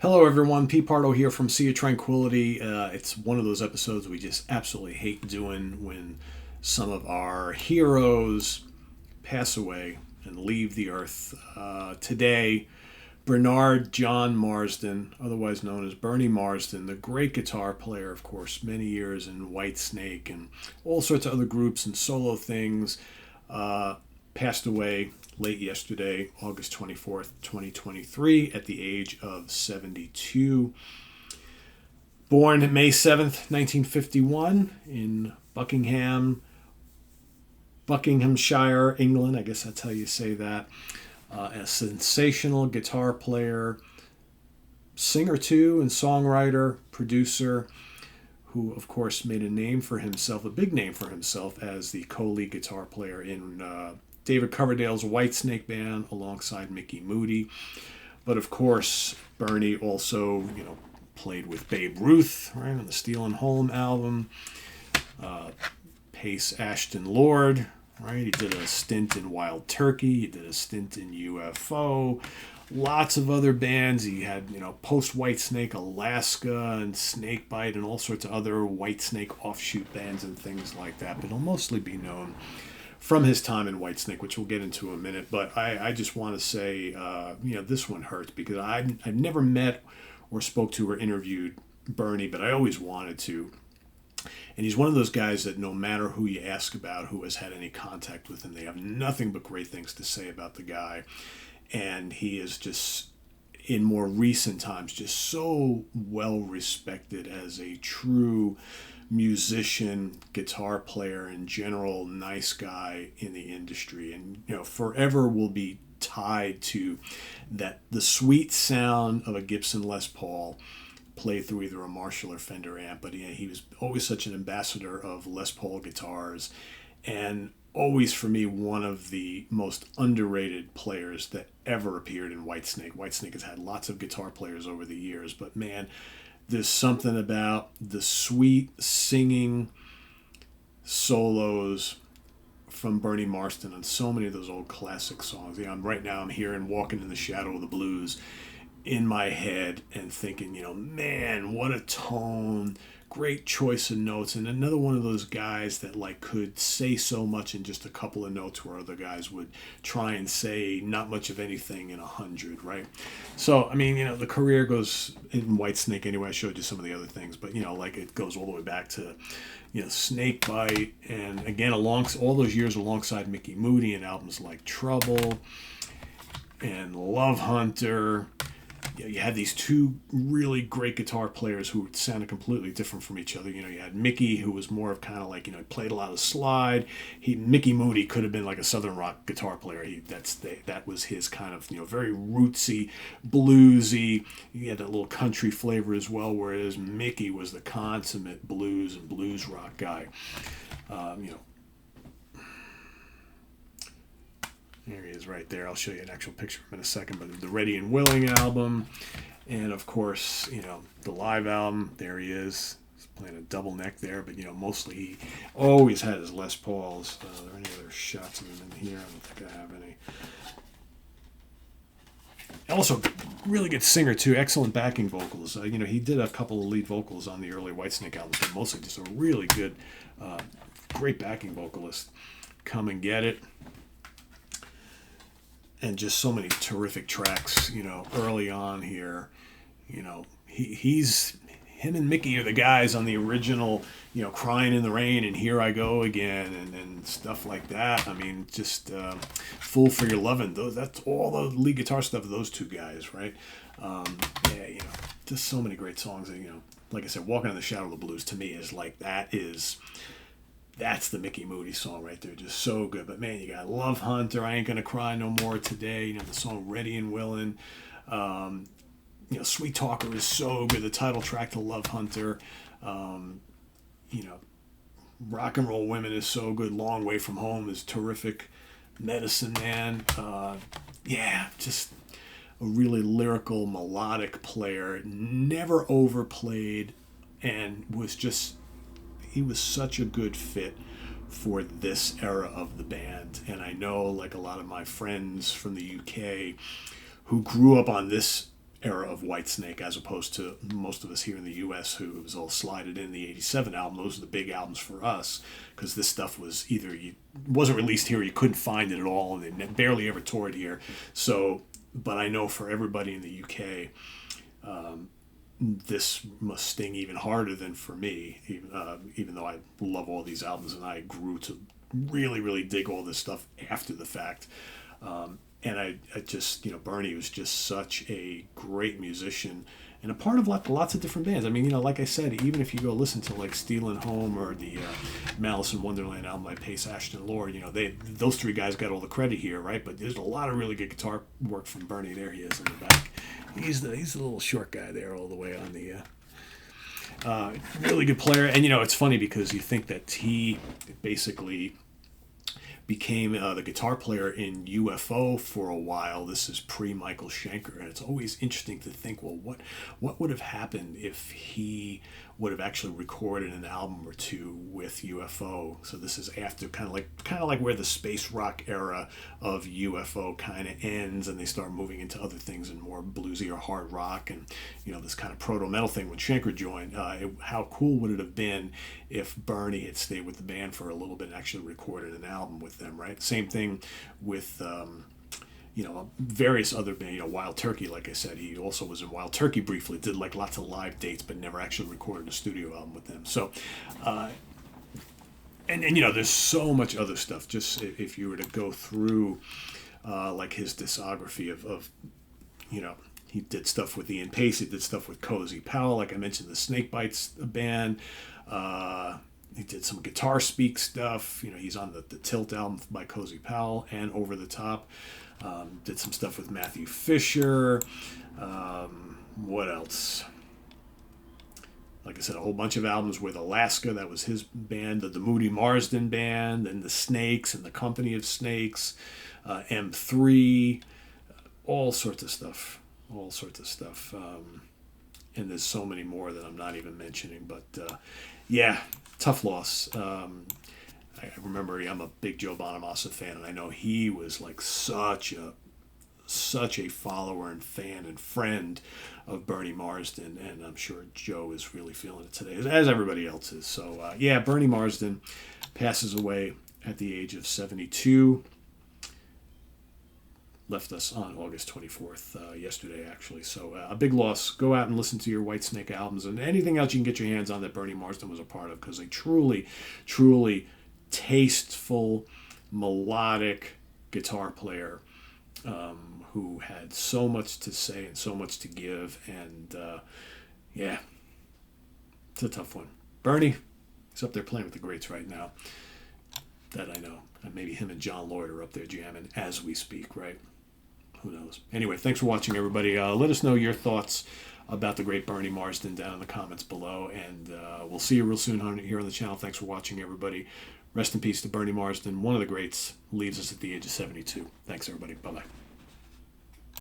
Hello, everyone. Pete Pardo here from Sea of Tranquility. It's one of those episodes we just absolutely hate doing when some of our heroes pass away and leave the earth. Today, Bernard John Marsden, otherwise known as Bernie Marsden, the great guitar player, of course, many years in Whitesnake and all sorts of other groups and solo things, passed away late yesterday, August 24th, 2023, at the age of 72. Born May 7th, 1951, in Buckinghamshire, England. I guess that's how you say that. A sensational guitar player, singer too, and songwriter, producer, who, of course, made a name for himself, a big name for himself, as the co-lead guitar player in David Coverdale's Whitesnake band alongside Mickey Moody. But of course, Bernie also, played with Babe Ruth, right, on the Steel and Home album. Pace Ashton Lord, right? He did a stint in Wild Turkey. He did a stint in UFO. Lots of other bands. He had, post Whitesnake, Alaska, and Snakebite, and all sorts of other Whitesnake offshoot bands and things like that. But he'll mostly be known from his time in Whitesnake, which we'll get into in a minute. But I just want to say, this one hurts because I've never met or spoke to or interviewed Bernie, but I always wanted to. And he's one of those guys that no matter who you ask about who has had any contact with him, they have nothing but great things to say about the guy. And he is just, in more recent times, just so well respected as a true musician, guitar player, and general nice guy in the industry. And, forever will be tied to the sweet sound of a Gibson Les Paul played through either a Marshall or Fender amp. But he was always such an ambassador of Les Paul guitars, and always for me one of the most underrated players that ever appeared in Whitesnake. Whitesnake has had lots of guitar players over the years, but man, there's something about the sweet singing solos from Bernie Marsden on so many of those old classic songs. Right now I'm hearing Walking in the Shadow of the Blues in my head and thinking, man, what a tone, great choice of notes. And another one of those guys that could say so much in just a couple of notes, where other guys would try and say not much of anything in 100, right? So, the career goes in Whitesnake anyway. I showed you some of the other things, but, it goes all the way back to, Snakebite. And again, all those years alongside Mickey Moody in albums like Trouble and Love Hunter. You had these two really great guitar players who sounded completely different from each other. You had Mickey, who was more of kind of he played a lot of slide. Mickey Moody could have been like a southern rock guitar player. That was his kind of very rootsy, bluesy. He had that little country flavor as well. Whereas Mickey was the consummate blues and blues rock guy. There he is right there. I'll show you an actual picture of him in a second. But the Ready and Willing album, and of course, the live album, there he is. He's playing a double neck there, but, mostly he always had his Les Pauls. Are there any other shots of him in here? I don't think I have any. Also, really good singer, too. Excellent backing vocals. He did a couple of lead vocals on the early Whitesnake albums, but mostly just a really good, great backing vocalist. Come and Get It. And just so many terrific tracks, early on here. Him and Mickey are the guys on the original, Crying in the Rain and Here I Go Again and stuff like that. Just Fool for Your Lovin'. That's all the lead guitar stuff of those two guys, right? Just so many great songs. Like I said, Walking in the Shadow of the Blues to me is that's the Mickey Moody song right there. Just so good. But man, you got Love Hunter, I Ain't Gonna Cry No More Today. The song Ready and Willin'. Sweet Talker is so good. The title track to Love Hunter. Rock and Roll Women is so good. Long Way From Home is terrific. Medicine Man. Just a really lyrical, melodic player. Never overplayed, and he was such a good fit for this era of the band. And I know, like a lot of my friends from the UK who grew up on this era of Whitesnake, as opposed to most of us here in the U.S. who was all slided in the '87 album. Those are the big albums for us, because this stuff was either wasn't released here, or you couldn't find it at all, and they barely ever toured here. So, but I know for everybody in the UK, this must sting even harder than for me, even though I love all these albums and I grew to really, really dig all this stuff after the fact. And I just, Bernie was just such a great musician and a part of lots of different bands. I mean, like I said, even if you go listen to like Stealin' Home or the Malice in Wonderland album by Pace Ashton Lord, those three guys got all the credit here, right? But there's a lot of really good guitar work from Bernie. There he is in the back. He's the little short guy there all the way on the really good player. And it's funny because you think that he basically became the guitar player in UFO for a while. This is pre-Michael Schenker, and it's always interesting to think, well, what would have happened if he would have actually recorded an album or two with UFO? So this is after kind of like where the space rock era of UFO kind of ends, and they start moving into other things and more bluesy or hard rock, and this kind of proto metal thing when Schenker joined. How cool would it have been if Bernie had stayed with the band for a little bit and actually recorded an album with them, right? Same thing with various other bands. Wild Turkey, like I said, he also was in Wild Turkey briefly, did like lots of live dates, but never actually recorded a studio album with them. So, and there's so much other stuff. Just if you were to go through like his discography of he did stuff with Ian Pace, he did stuff with Cozy Powell, like I mentioned, the Snakebites band. He did some Guitar Speak stuff. He's on the Tilt album by Cozy Powell and Over the Top. Did some stuff with Matthew Fisher. What else? Like I said, a whole bunch of albums with Alaska. That was his band. The Moody Marsden band, and the Snakes and the Company of Snakes. M3. All sorts of stuff. And there's so many more that I'm not even mentioning. But yeah, tough loss. I remember I'm a big Joe Bonamassa fan, and I know he was like such a follower and fan and friend of Bernie Marsden, and I'm sure Joe is really feeling it today, as everybody else is. So yeah, Bernie Marsden passes away at the age of 72. Left us on August 24th, yesterday actually. So a big loss. Go out and listen to your Whitesnake albums and anything else you can get your hands on that Bernie Marsden was a part of, because they truly, truly tasteful, melodic guitar player who had so much to say and so much to give. And yeah, it's a tough one. Bernie, he's up there playing with the greats right now, that I know. And maybe him and John Lloyd are up there jamming as we speak, right? Who knows? Anyway, thanks for watching, everybody. Let us know your thoughts about the great Bernie Marsden down in the comments below, and we'll see you real soon here on the channel. Thanks for watching, everybody. Rest in peace to Bernie Marsden, one of the greats, leaves us at the age of 72. Thanks, everybody. Bye-bye.